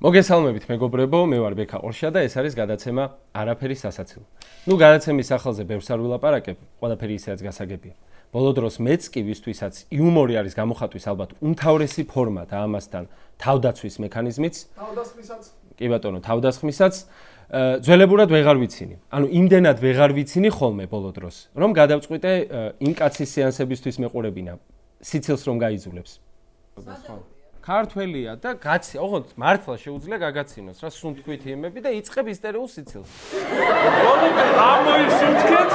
მოგესალმებით მეგობრებო, მე ვარ ბექა ყორშა და ეს არის გადაცემა არაფერი სასაცილო. გადაცემის სახელზე ბევრს არ ვილაპარაკებ, ყველაფერი ისეაც გასაგებია. ბოლო დროს მეც კი ვისთვისაც იუმორი არის გამოხატვის ალბათ უმთავრესი ფორმა და ამასთან თავდაცვის მექანიზმიც. თავდასხმისაც. კი ბატონო, თავდასხმისაც ძველებურად ვეღარ ვიცინი. ანუ იმდენად ვეღარ ვიცინი ხოლმე ბოლო დროს, რომ გადავწყვიტე იმ კაცის სეანსებისთვის მეყურებინა სიცილს რომ გაიძულებს. ქართველია და ოღონდ მართლა შეუძლია გაგაცინოს რა სუნთქვითი იმები და იწყებ ისტორიულ სიცილს. ამოისუნთქეთ.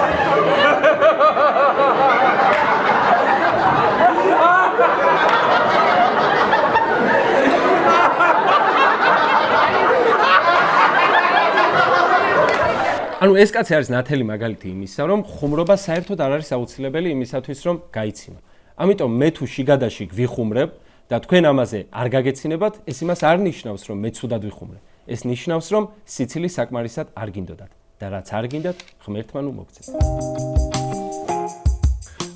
ანუ ეს კაცი არის ნათელი მაგალითი იმისა, რომ ხუმრობა საერთოდ არ არის აუცილებელი იმისათვის, რომ გაიცინო. ამიტომ მე თუ შიგადაშიგ ვიხუმრებ და თქვენ ამაზე არ გაგეცინებათ, ეს იმას არ ნიშნავს, რომ მე ცუდად ვიხუმრე. ეს ნიშნავს, რომ სიცილი საკმარისად არ გინდოდათ და რაც არ გინდათ, ღმერთმა ნუ მოგცეთ.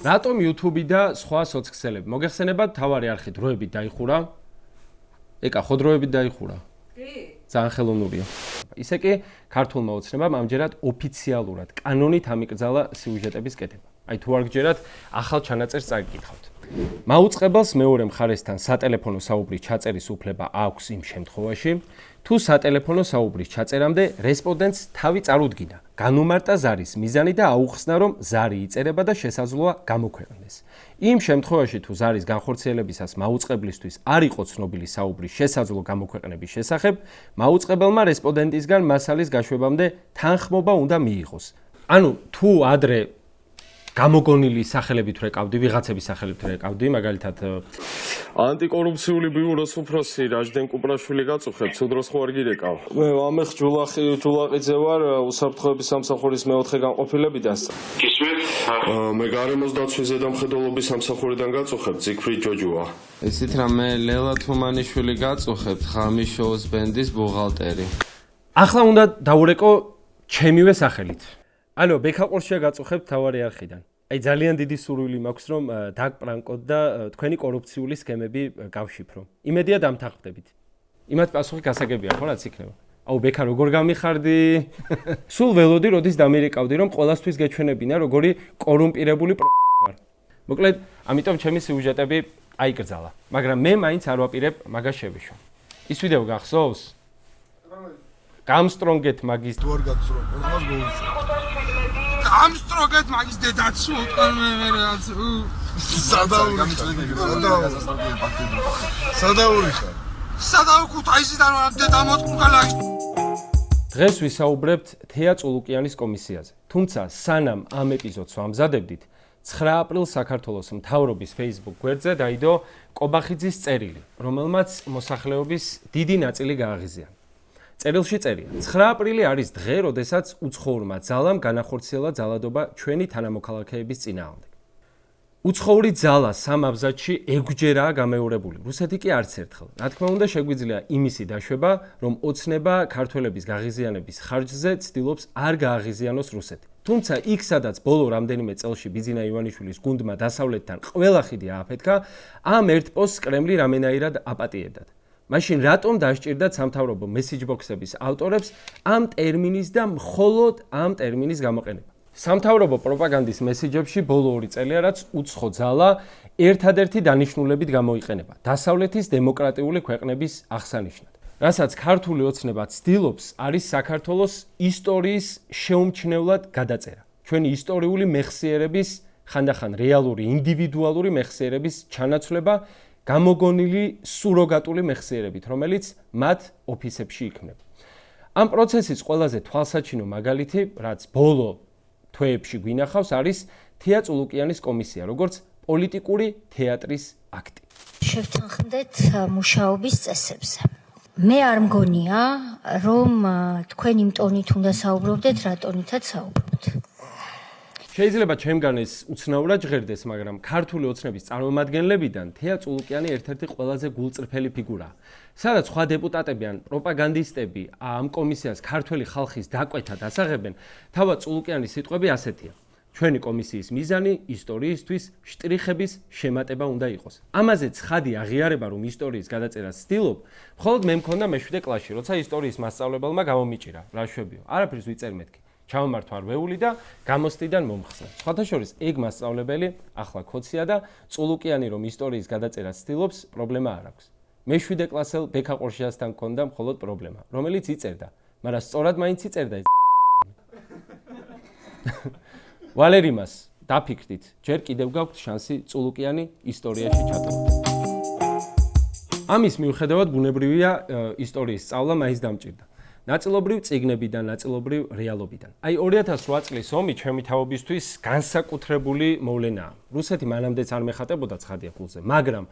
რატომ YouTube და სხვა სოციქსელები? მოგეხსენებათ, თავარი არხი დროებით დაიხურა? ეკა, ხო დროებით დაიხურა? კი. ძალიან ხელოვნურია. ისე კი ქართულმა ოცნებამ ამჯერად ოფიციალურად კანონით ამიკრძალა სიუჟეტების კეთება. აი თუ არ გჯერათ, ახალ ჩანაწერს წაგიკითხავთ. მაუწყებელს მეორე მხარესთან სატელეფონო საუბრის ჩაწერის უფლება აქვს იმ შემთხვევაში, თუ სატელეფონო საუბრის ჩაწერამდე რესპონდენტს თავი წარუდგინა, განუმარტა ზარის მიზანი და აუხსნა, რომ ზარი იწერება და შესაძლოა გამოქვეყნდეს. იმ შემთხვევაში, თუ ზარის განხორციელებისას მაუწყებლისთვის არ იყო ცნობილი საუბრის შესაძლო გამოქვეყნების შესახებ, მაუწყებელმა რესპონდენტისგან მასალის გაშვებამდე თანხმობა უნდა მიიღოს. ანუ თუ ადრე გამოგონილი სახელებით რეკავდი, ვიღაცების სახელებით რეკავდი, მაგალითად ანტიკორუფციული ბიუროს უფროსი რაჯდენ კუპრაშვილი გაწუხებ, სულ დროს ხო არ გირეკავ. მე ამეხ ჯულაყიძე ვარ, უსაფრთხოების სამსახურის მეოთხე განყოფილებიდან. გისმენთ? მე გარემოს დაცვის ზედამხედველობის სამსახურიდან გაწუხებ, ზიგფრიდ ჯოჯუა. ისიც რა მე ლელა თუმანიშვილი გაწუხებ, ღამის შოუს ბენდის ბუღალტერი. ახლა უნდა დავურეკო ჩემივე სახელით. ანუ ბექა ყორშია გაწუხებთ თავარი არხიდან. აი ძალიან დიდი სურვილი მაქვს რომ დაგპრანკოთ და თქვენი კორუფციული სქემები გავშიფრო. იმედია დამთანხმდებით. იმათ პასუხი გასაგებია ხო რაც იქნება. აუ ბექა როგორ გამიხარდი? სულ ველოდი როდის დამირეკავდი რომ ყოველასთვის გეჩვენებინა როგორი კორუმპირებული პროექტი ვარ. მოკლედ, ამიტომ ჩემი სიუჟეტები აიკრძალა, მაგრამ მე მაინც არ ვაპირებ მაგას შევიშვა. ის ვიდეო გახსოვს? გამსტრონგეთ მაგის თუ არ გაგსროლ, ყველას გოუშვა. გამსტრონგეთ მაგის დედაც უკან მე რაც სადაურიხარ დედა მოწყულა. დღეს ვისაუბრებთ თეა წულუკიანის კომისიაზე. თუმცა სანამ ამ ეპიზოდს ვამზადებდით, 9 აპრილს საქართველოს მთავრობის Facebook გვერდზე დაიდო კობახიძის წერილი, რომელმაც მოსახლეობის დიდი ნაწილი გააღიზიანა. წერილში წერია: 9 აპრილი არის დღე, როდესაც უცხოურმა ძალამ განახორციელა ძალადობა ჩვენი თანამოქალაქეების წინააღმდეგ. უცხოური ძალა სამ აბზაცში 6-ჯერაა გამეორებული, რუსეთი კი არც ერთხელ. რა თქმა უნდა, შეგვიძლია იმისი დაშვება, რომ ოცნება ქართველების გაღიზიანების ხარჯზე ცდილობს არ გააღიზიანოს რუსეთი. თუმცა იქ, სადაც ბოლო რამდენიმე წელში ბიძინა ივანიშვილის გუნდმა დასავლეთთან ყველა ხიდი ააფეთქა, ამ ერთ პოსტს კრემლი რამენაირად აპატიებდათ. მაშინ რატომ დასჭირდათ სამთავრობო მესიჯბოქსების ავტორებს ამ ტერმინის და მხოლოდ ამ ტერმინის გამოყენება? სამთავრობო პროპაგანდის მესიჯებში ბოლო 2 წელია, რაც უცხო ძალა ერთადერთი დანიშნულებით გამოიყენება დასავლეთის დემოკრატიული ქვეყნების აღსანიშნად. რასაც ქართული ოცნება ცდილობს, არის საქართველოს ისტორიის შეუმჩნევლად გადაწერა. ჩვენი ისტორიული მეხსიერების, ხანდახან რეალური ინდივიდუალური მეხსიერების ჩანაცვლება გამოგონილი სუროგატული მეხსიერებით, რომელიც მათ ოფისებში იქმნება. ამ პროცესის ყველაზე თვალსაჩინო მაგალითი, რაც ბოლო თვეებში გვინახავს, არის თეა წულუკიანის კომისია, როგორც პოლიტიკური თეატრის აქტი. შევთანხმდეთ მუშაობის წესებზე. მე არ მგონია, რომ თქვენ იმ ტონით უნდა საუბრობდეთ, რა ტონითაც საუბრობთ. შეიძლება ჩემგან ეს უცნაურად ჟღერდეს, მაგრამ ქართული ოცნების წარმომადგენლებიდან თეა წულუკიანი ერთ-ერთი ყველაზე გულწრფელი ფიგურაა. სადაც სხვა დეპუტატები ან პროპაგანდისტები ამ კომისიას ქართველი ხალხის დაკვეთად ასაღებენ, თავად წულუკიანის სიტყვები ასეთია: ჩვენი კომისიის მიზანი ისტორიისთვის შტრიხების შემატება უნდა იყოს. ამაზე ცხადი აღიარება, რომ ისტორიის გადაწერას ვცდილობ, მხოლოდ მე მქონდა მე-7 კლასში, როცა ისტორიის მასწავლებელმა გამომიჭირა, რა შვებიო. არაფერს ვიწერ მეთქი. ჩავმართვა რვეული და გამოსტიდან მომხსნა. სხვათა შორის ეგ მასწავლებელი ახლა ქოცია და წულუკიანი რომ ისტორიის გადაწერას ვცდილობს, პრობლემა არ აქვს. მე-7 კლასელ ბექა ყორშიასთან მქონდა მხოლოდ პრობლემა, რომელიც იწერდა, მაგრამ სწორად მაინც იწერდა ეს. ვალერიმას დაფიქრდით, ჯერ კიდევ გაქვთ შანსი წულუკიანი ისტორიაში ჩატაროთ. ამის მიუხედავად ბუნებრივია ისტორიის სწავლა მაინც დამჭირდა. ნაწილობრივ წიგნებიდან, ნაწილობრივ რეალობიდან. აი 2008 წლის ომი ჩემი თაობისთვის განსაკუთრებული მოვლენაა. რუსეთი მანამდეც არ მეხატებოდა ცხადია ფულზე, მაგრამ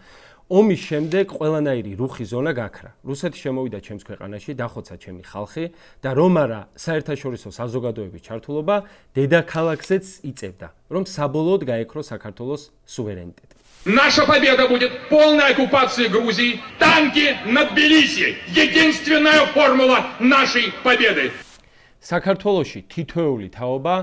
ომის შემდეგ ყველანაირი რუხი ზონა გაქრა. რუსეთი შემოვიდა ჩემს ქვეყანაში, დახოცა ჩემი ხალხი და რომ არა საერთაშორისო საზოგადოების ჩართულობა დედაქალაქზეც იწევდა, რომ საბოლოოდ გაექრო საქართველოს სუვერენიტეტი. Наша победа будет полной оккупацией Грузии, танки над Тбилиси. Единственная формула нашей победы. საქართველოში თითოეული თაობა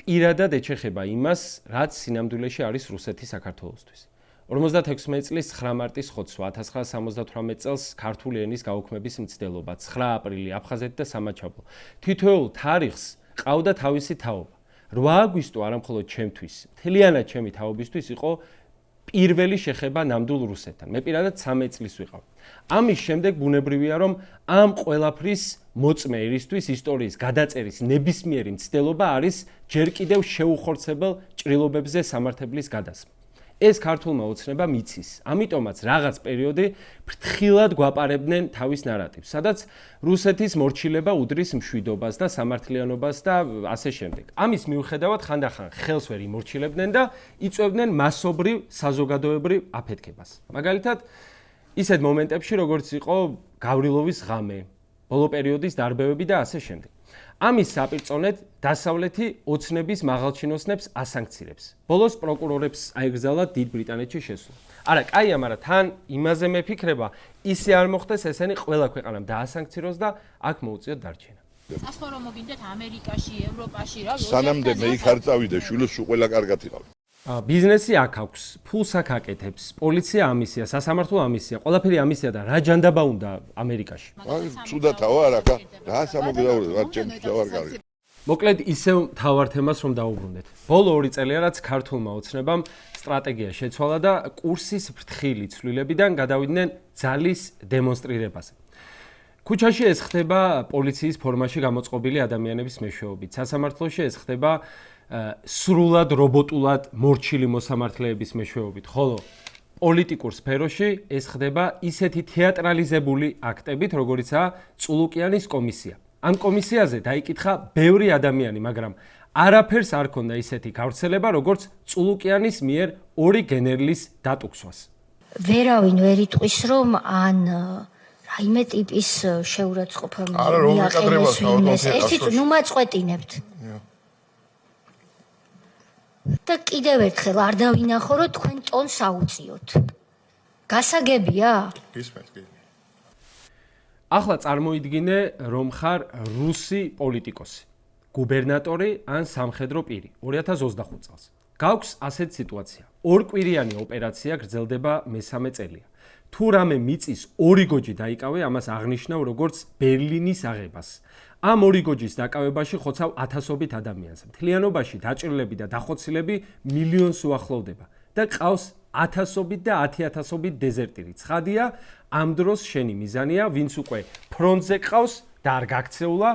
პირადად ეჩეხება იმას, რაც სინამდვილეში არის რუსეთი საქართველოსთვის. 56 წლის 9 მარტის ხოცვა, 1978 წელს ქართული ენის გაუქმების მცდელობა, 9 აპრილი აფხაზეთი და სამაჩაბლო. თითოეულ თარიღს ყავდა თავისი თაობა. 8 აგვისტო არამხოლოდ ჩემთვის, მთლიანად ჩემი თაობისთვის იყო პირველი შეხება ნამდვილ რუსეთთან. მე პირადად 13 წლის ვიყავ. ამის შემდეგ ბუნებრივია, რომ ამ ყველაფრის მოწმე ერისთვის ისტორიის გადაწერის ნებისმიერი მცდელობა არის ჯერ კიდევ შეუხორცებელ ჭრილობებზე სამართებლის გადასმა. ეს ქართულმა ოცნება მიცის. ამიტომაც რაღაც პერიოდი ფრთხილად გვაპარებდნენ თავის ნარატივს, სადაც რუსეთის მორჩილება უდრის მშვიდობას და სამართლიანობას და ასე შემდეგ. ამის მიუხედავად ხანდახან ხელს ვერ იმორჩილებდნენ და იწვევდნენ მასობრივ საზოგადოებრივ აფეთქებას. მაგალითად, ისეთ მომენტებში, როგორც იყო გავრილოვის ღამე, ბოლო პერიოდის დარბევები და ასე შემდეგ. ამის საპირწონედ დასავლეთი ოცნების მაღალჩინოსნებს ასანქცირებს. ბოლოს პროკურორებს აეგზავნათ დიდ ბრიტანეთში შესვლა. არა, კაია, მაგრამ თან იმაზე მეფიქრება, ისე არ მოხდეს ესენი ყველა ქვეყანამ დაასანქციროს და აქ მოუწიოთ დარჩენა. ასე რომ მოგინდათ ამერიკაში, ევროპაში რა, სანამდე მე იქ არ წავიდე, შვილს უყველა კარგად იყავი. ბიზნესი აქ აქვს, ფულს აქ აკეთებს, პოლიცია ამისია, სასამართლო ამისია, ყველაფერი ამისია და რა ჯანდაბა უნდა ამერიკაში. ცუდათავა არაკა, რა სამოგზაურე, რა ჩემთვის დავარ კარგი. მოკლედ ისევ მთავარ თემას რომ დაუბრუნდეთ. ბოლო 2 წელია რაც ქართულმა ოცნებამ სტრატეგია შეცვალა და კურსის ფრთხილი ცვლილებიდან გადავიდნენ ძალის დემონსტრირებაზე. ქუჩაში ეს ხდება პოლიციის ფორმაში გამოწყობილი ადამიანების მეშვეობით. სასამართლოში ეს ხდება სრულად რობოტულად მორჩილი მოსამართლეების მეშვეობით, ხოლო პოლიტიკურ სფეროში ეს ხდება ისეთი თეატრალიზებული აქტებით, როგორიცაა წულუკიანის კომისია. ამ კომისიაზე დაიკითხა ბევრი ადამიანი, მაგრამ არაფერს არ ქონდა ისეთი გავრცელება, როგორც წულუკიანის მიერ 2 გენერლის დატუქსვას. ვერავინ ვერ იტყვის, რომ ან რაიმე ტიპის შეურაცხყოფა მიაყენეს ვინმეს. ერთიც ნუ მაწყვეტინებთ. და კიდევ ერთხელ არ დავინახო, რომ თქვენ ტონს აუწიოთ. გასაგებია? გისმენთ, კი. ახლა წარმოიდგინე, რომ ხარ რუსი პოლიტიკოსი, გუბერნატორი ან სამხედრო პირი 2025 წელს. გაქვს ასეთ სიტუაცია. ორკვირიანი ოპერაცია გრძელდება მე-3 წელია. თუ რამე მიწის 2 გოჯი დაიკავე, ამას აღნიშნავ როგორც ბერლინის აღებას. ამ 2 გოჯის დაკავებაში ხოცავ ათასობით ადამიანს. მთლიანობაში დაჭრილები და დახოცილები მილიონს უახლოვდება და ყავს ათასობით და 10.000-ობით დეზერტირი. ცხადია, ამ დროს შენი მიზანია, ვინც უკვე ფრონტზე ყავს და არ გაქცეულა,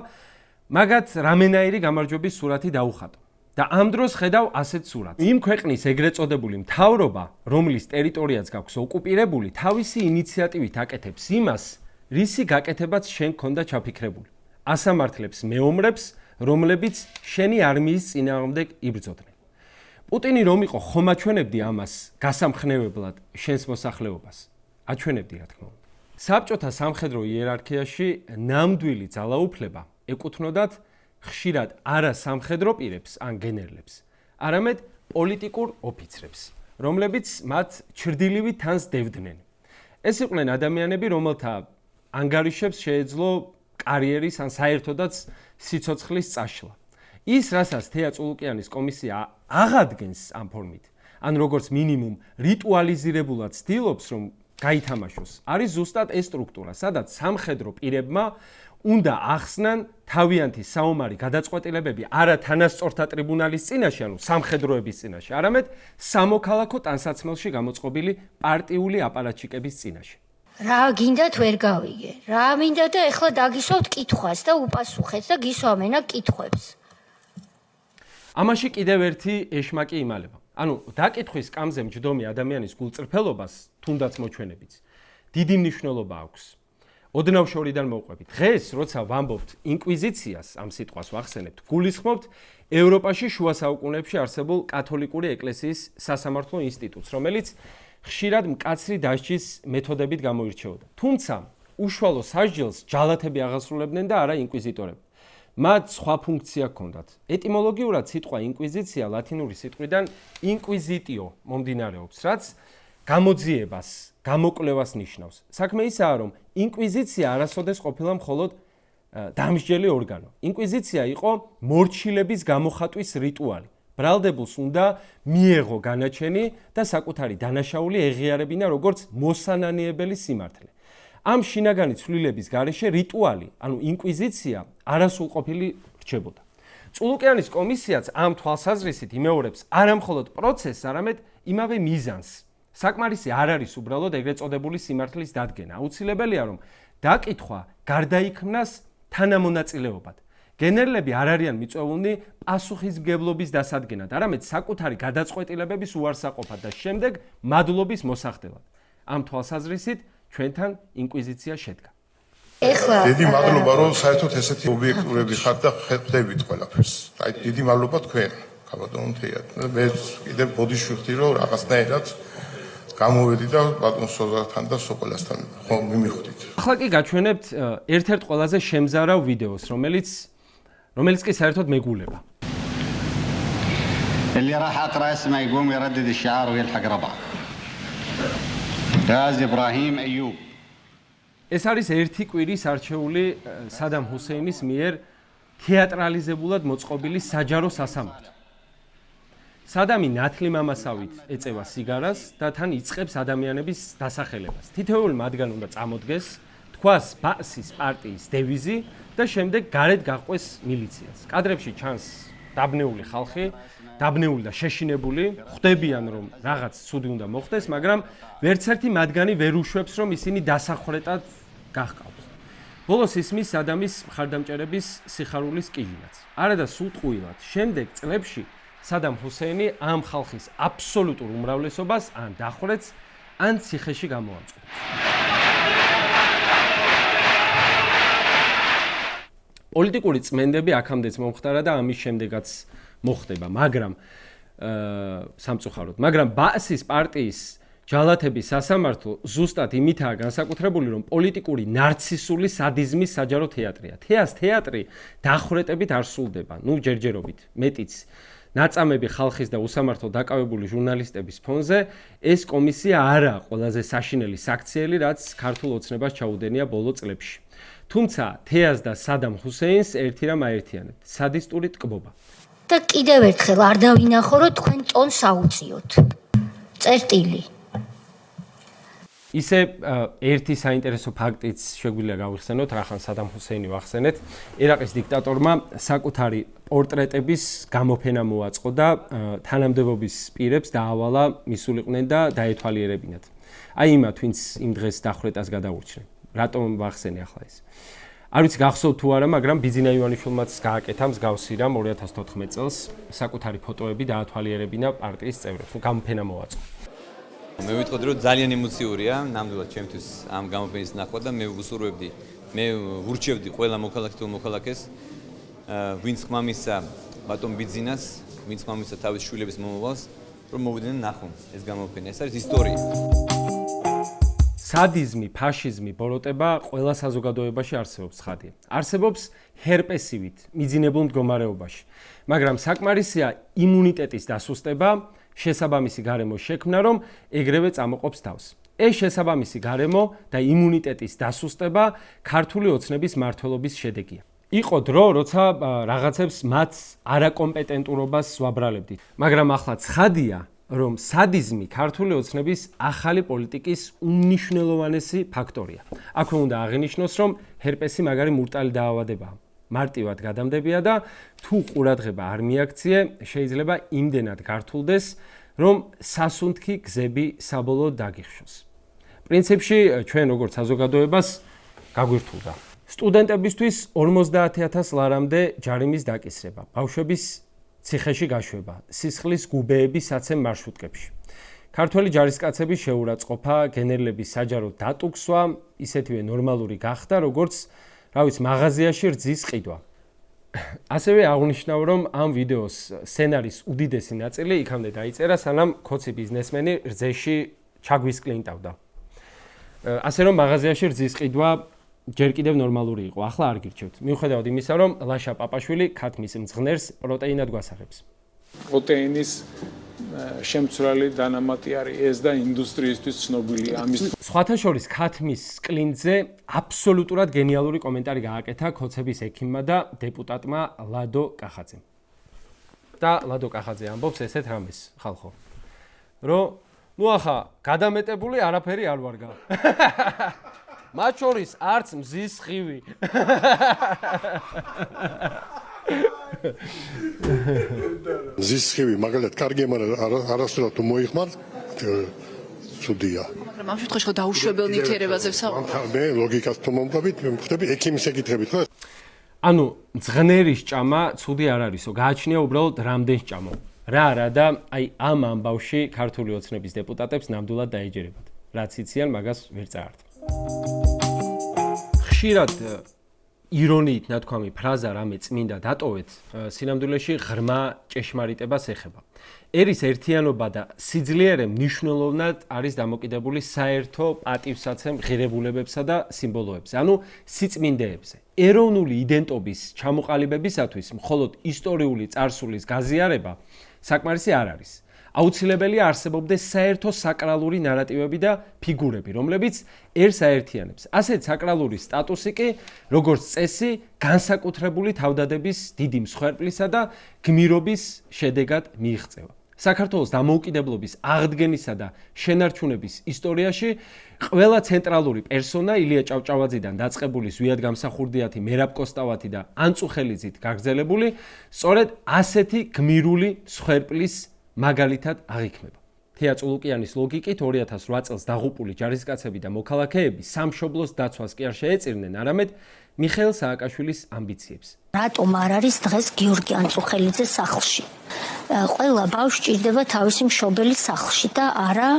მაგათ რამენაირი გამარჯვების სურათი დაუხატო. და ამ დროს ხედავ ასეთ სურათს. იმ ქვეყნის ეგრეთ წოდებული მთავრობა, რომლის ტერიტორიაც გაქვს ოკუპირებული, თავისი ინიციატივით აკეთებს იმას, რისი გაკეთებაც შენ გქონდა ჩაფიქრებული. ასამართლებს მეომრებს, რომლებიც შენი არმიის წინააღმდეგ იბრძოდნენ. პუტინი რომ იყო, ხომ აჩვენებდი ამას გასამხნევებლად შენს მოსახლეობას? აჩვენებდი, რა თქმა უნდა. საბჭოთა სამხედრო იერარქიაში ნამდვილი ძალაუფლება ეკუთვნოდათ ხშირად არა სამხედრო პირებს ან გენერლებს, არამედ პოლიტიკურ ოფიცრებს, რომლებიც მათ ჩრდილივით თანს დევდნენ. ეს იყვნენ ადამიანები, რომელთა ანგარიშებს შეეძლო კარიერის ან საერთოდაც სიცოცხლის წაშლა. ის, რასაც თეა წულუკიანის კომისია აღადგენს ამ ფორმით, ან როგორც მინიმუმ რიტუალიზირებულად ცდილობს, რომ გაითამაშოს, არის ზუსტად ეს სტრუქტურა, სადაც სამხედრო პირებმა უნდა ახსნან თავიანთი საომარი გადაწყვეტილებები არა თანასწორთა ტრიბუნალის წინაშე, ანუ სამხედროების წინაშე, არამედ სამოქალაქო ტანსაცმელში გამოწყობილი პარტიული აპარატჩიკების წინაშე. რა გინდათ ვერ გავიგე. რა მინდა და ეხლა დაგისვავთ კითხვას და უპასუხეთ და გისვამენა კითხვებს. ამაში კიდევ ერთი ეშმაკი იმალება. ანუ დაკითხვის სკამზე მჯდომი ადამიანის გულწრფელობას, თუნდაც მოჩვენებიც, დიდი მნიშვნელობა აქვს. ოდნავ შორიდან მოვყვებით. დღეს, როცა ვამბობთ ინკვიზიციას, ამ სიტყვას ვახსენებთ, გულისხმობთ ევროპაში შუა საუკუნეებში არსებულ კათოლიკური ეკლესიის სასამართლო ინსტიტუტს, რომელიც ხშირად მკაცრი დასჯის მეთოდებით გამოირჩეოდა. თუმცა, უშუალო სასჯელს ჯალათები აღასრულებდნენ და არა ინკვიზიტორები. მათ სხვა ფუნქცია ჰქონდათ. ეტიმოლოგიურად სიტყვა ინკვიზიცია ლათინური სიტყვიდან inquisitio მომდინარეობს, რაც გამოძიებას, გამოკვლევას ნიშნავს. საქმე ისაა, რომ ინკვიზიცია არასოდეს ყოფილა მხოლოდ დამსჯელი ორგანო. ინკვიზიცია იყო მორჩილების გამოხატვის რიტუალი. ბრალდებულს უნდა მიეღო განაჩენი და საკუთარი დანაშაული ეღიარებინა როგორც მოსანანიებელი სიმართლე. ამ შინაგანი ცვლილების გარეშე რიტუალი, ანუ ინკვიზიცია არასრულყოფილი რჩებოდა. წულუკიანის კომისიაც ამ თვალსაზრისით იმეორებს არა მხოლოდ პროცესს, არამედ იმავე მიზანს. საკმარისი არ არის უბრალოდ ეგრეთ წოდებული სიმართლის დადგენა. აუცილებელია, რომ დაკითხვა გარდაიქმნას თანამონაწილეობად. გენერლები არ არიან მიწვეულნი პასუხისმგებლობის დასადგენად, არამედ საკუთარი გადაწყვეტილებების უარსაყოფად და შემდეგ მადლობის მოსახდელად. ამ თვალსაზრისით ჩვენთან ინკვიზიცია შედგა. ეხლა დიდი მადლობა, რომ საერთოდ ესეთი ობიექტურები ხართ და ხედავთ ყველაფერს. აი, დიდი მადლობა თქვენ, კაბადონ თეა. მე კიდევ ბოდიშვიხდი, რომ რაღაცნაირად გამოვედი და ბატონ სოზართან და სოკოლასთან ხო მიმიხვდით. ახლა კი გაჩვენებთ ერთ-ერთ ყველაზე შემზარავ ვიდეოს, რომელიც კი საერთოდ მეგულება. اللي راح اقرا اسمه يقوم يردد الشعار ويلحق ربعه. غاز ابراهيم ايوب. ეს არის ერთი კვირის არჩეული სადამ ჰუსეინის მიერ თეატრალიზებულად მოწყობილი საჯარო სასამართლო. სადამი ნათლი მამასავით ეწევა სიგარას და თან იწყებს ადამიანების დასახელებას. თითოეული მათგან უნდა წამოდგეს, თქვას ბასის პარტიის დევიზი და შემდეგ გარეთ გაყვეს მილიციას. კადრებში ჩანს დაბნეული ხალხი, დაბნეული და შეშინებული, ხვდებიან რომ რაღაც ცუდი უნდა მოხდეს, მაგრამ ვერც ერთი მათგანი ვერ უშვებს რომ ისინი დასახრეტად გახყავთ. ბოლოს ისმის სადამის მხარდამჭერების სიხარულის კიჟინაც. არა და სულ ტყუილად. შემდეგ წლებში სადამ ჰუსეინი ამ ხალხის აბსოლუტურ უმრავლესობას ან დახვრეტს, ან ციხეში გამოამწყვეტს. პოლიტიკური წმენდები აქამდეც მომხდარა და ამის შემდეგაც მოხდება, მაგრამ მაგრამ ბასის პარტიის ჯალათების სასამართლო ზუსტად იმითაა განსაკუთრებული, რომ პოლიტიკური ნარცისული სადიზმის საჯარო თეატრია. თეას თეატრი დახვრეტებით არ სრულდება, ჯერჯერობით, მეტიც. ნაწამები ხალხის და უსამართლო დაკავებული ჟურნალისტების ფონზე ეს კომისია არაა ყველაზე საშინელი საქციელი, რაც ქართულ ოცნებას ჩაუდენია ბოლო წლებში. თუმცა თეას და სადამ ჰუსეინს ერთი რამ აერთიანებთ, სადისტური ტკბობა. და კიდევ ერთხელ არ დავინახო, რომ თქვენ ტონს აუწიოთ. წერტილი. ისე ერთი საინტერესო ფაქტიც შეგვიძლია გავიხსენოთ, რახან სადამ ჰუსეინი ვახსენეთ. ერაყის დიქტატორმა საკუთარი პორტრეტების გამოფენა მოაწყო და თანამდებობის პირებს დაავალა მისულიყვნენ და დაეთვალიერებინათ. აი იმათ, ვინც იმ დღეს დახვრეტას გადაურჩნენ. რატომ ვახსენე ახლა ეს? არ ვიცი გახსოვთ თუ არა, მაგრამ ბიძინა ივანიშვილმაც გააკეთა მსგავსი რამ 2014 წელს საკუთარი ფოტოები დაათვალიერებინა პარტიის წევრებს, გამოფენა მოაწყო. მე ვიტყოდი, რომ ძალიან ემოციურია ნამდვილად ჩემთვის ამ გამოფენის ნახვა და მე ვუსურვებდი, მე ვურჩევდი ყველა მოქალაქეს, ვინც ხმამისა ბატონ ბიძინას, ვინც ხმამისა თავის შვილების მომავალს, რომ მოვიდნენ ნახონ ეს გამოფენა. ეს არის ისტორია. სადიზმი, ფაშიზმი, ბოროტება ყველა საზოგადოებაში არსებობს ხადია. არსებობს ჰერპესივით, მიძინებულ მდგომარეობაში. მაგრამ საკმარისია იმუნიტეტის დასუსტება, შესაბამისი გარემო შექმნა, რომ ეგრევე წამოყოფს თავს. ეს შესაბამისი გარემო და იმუნიტეტის დასუსტება ქართული ოცნების მმართველობის შედეგია. იყო დრო, როცა რაღაცებს მათ არაკომპეტენტურობას ვაბრალებდით. მაგრამ ახლა ცხადია, რომ სადიზმი ქართული ოცნების ახალი პოლიტიკის უმნიშვნელოვანესი ფაქტორია. აქვე უნდა აღინიშნოს, რომ ჰერპესი მაგარი მურტალი დაავადებაა. მარტივად გადამდებია და თუ ყურადღება არ მიაქციე, შეიძლება იმდენად გართულდეს, რომ სასუნთქი გზები საბოლოოდ დაგიხშოს. პრინციპში ჩვენ როგორც საზოგადოებას გაგვირთულდა. სტუდენტებისთვის 50,000 ლარამდე ჯარიმის დაკისრება, ბავშვების ციხეში გაშვება, სისხლის გუბეების საცემ მარშრუტკებში. ქართველი ჯარისკაცების შეურაცხყოფა, გენერლების საჯარო დატუქსვა, ისეთივე ნორმალური გახდა, როგორც მაღაზიაში რძის ყიდვა. ასევე აღნიშნავ, რომ ამ ვიდეოს სცენარის უდიდესი ნაწილი იქამდე დაიწერა, სანამ ქოცი ბიზნესმენი რძეში ჩაგვისკლინტავდა. ასე რომ მაღაზიაში რძის ყიდვა ჯერ კიდევ ნორმალური იყო, ახლა არ გირჩევთ. მიუხედავად იმისა, რომ ლაშა პაპაშვილი ქათმის მძღნერს პროტეინად გვასახებს. პროტეინის შემცვლელი დანამატი არის ეს და ინდუსტრიისთვის ცნობილია ამის. სხვათა შორის ქათმის სკლინძზე აბსოლუტურად გენიალური კომენტარი გააკეთა ქოცების ექიმმა და დეპუტატმა ლადო კახაძემ. და ლადო კახაძე ამბობს ესეთ რამეს, ხალხო. რომ ახლა გადამეტებული არაფერი არ ვარგა. მათ შორის არც მზის ხივი. მზის ხივი მაგალითად კარგი, მაგრამ არასდროს თუ მოიხმარ, ცუდია. მაგრამ ამ შემთხვევაში ხო დაუშვებელ ნივთიერებაზე ვსაუბრობ. მე ლოგიკას თუ მომყვებით, მე ვხვდები ექიმის ეკითხებით, ხო? ანუ მძღნერის ჭამა ცუდი არ არისო, გააჩნია უბრალოდ რამდენს ჭამო. რა და აი ამ ამბავში ქართული ოცნების დეპუტატებს ნამდვილად დაეჯერებათ. რაც იციან, მაგას ვერ წაართმევთ. ხშირად ირონიით ნათქვამი ფრაზა რამე წმინდა დატოვეთ, სინამდვილეში ღრმა ჭეშმარიტებას ეხება. ერის ერთიანობა და სიძლიერე მნიშვნელოვნად არის დამოკიდებული საერთო პატივსაცემ ღირებულებებსა და სიმბოლოებზე, ანუ სიწმინდეებზე. ეროვნული იდენტობის ჩამოყალიბებისათვის მხოლოდ ისტორიული წარსულის გაზიარება საკმარისი არ არის. აუცილებელია არსებობდეს საერთო საკრალური ნარატივები და ფიგურები, რომლებიც ერს აერთიანებს. ასეთ საკრალური სტატუსი კი, როგორც წესი, განსაკუთრებული თავდადების დიდი მსხვერპლისა და გმირობის შედეგად მიიღწევა. საქართველოს დამოუკიდებლობის აღდგენისა და შენარჩუნების ისტორიაში ყველა ცენტრალური პერსონა ილია ჭავჭავაძიდან დაწყებული ზვიად გამსახურდიათი მერაბ კოსტავათი და ანწუხელიძით გაგრძელებული სწორედ ასეთი გმირული მსხვერპლის მაგალითად აღიქმება. თეა წულუკიანის ლოგიკით 2008 წელს დაღუპული ჯარისკაცები და მოქალაქეები სამშობლოს დაცვას კი არ შეეწირნენ, არამედ მიხეილ სააკაშვილის ამბიციებს. რატომ არ არის დღეს გიორგი ანწუხელიძეს სახლში? ყველა ბავშვი ჭირდება თავისი მშობელის სახლში და არა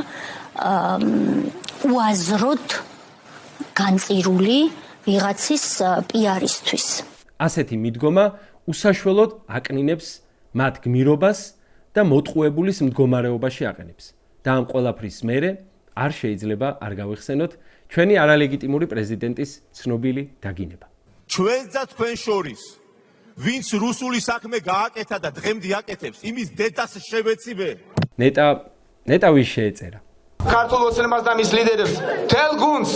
უაზროდ განწირული ვიღაცის პიარისთვის. ასეთი მიდგომა უსაშველოდ აკნინებს მათ გმირობას და მოტყუებულის მდგომარეობაში აყენებს. და ამ ყველაფრის მერე არ შეიძლება არ გავიხსენოთ ჩვენი არალეგიტიმური პრეზიდენტის ცნობილი დაგინება. ჩვენს და თქვენ შორის ვინც რუსული საქმე გააკეთა და დღემდე აკეთებს, იმის დედას შევეციბე. ნეტა ვის შეეწერა? ქართულ ოცნებას და მის ლიდერებს, თელ გუნდს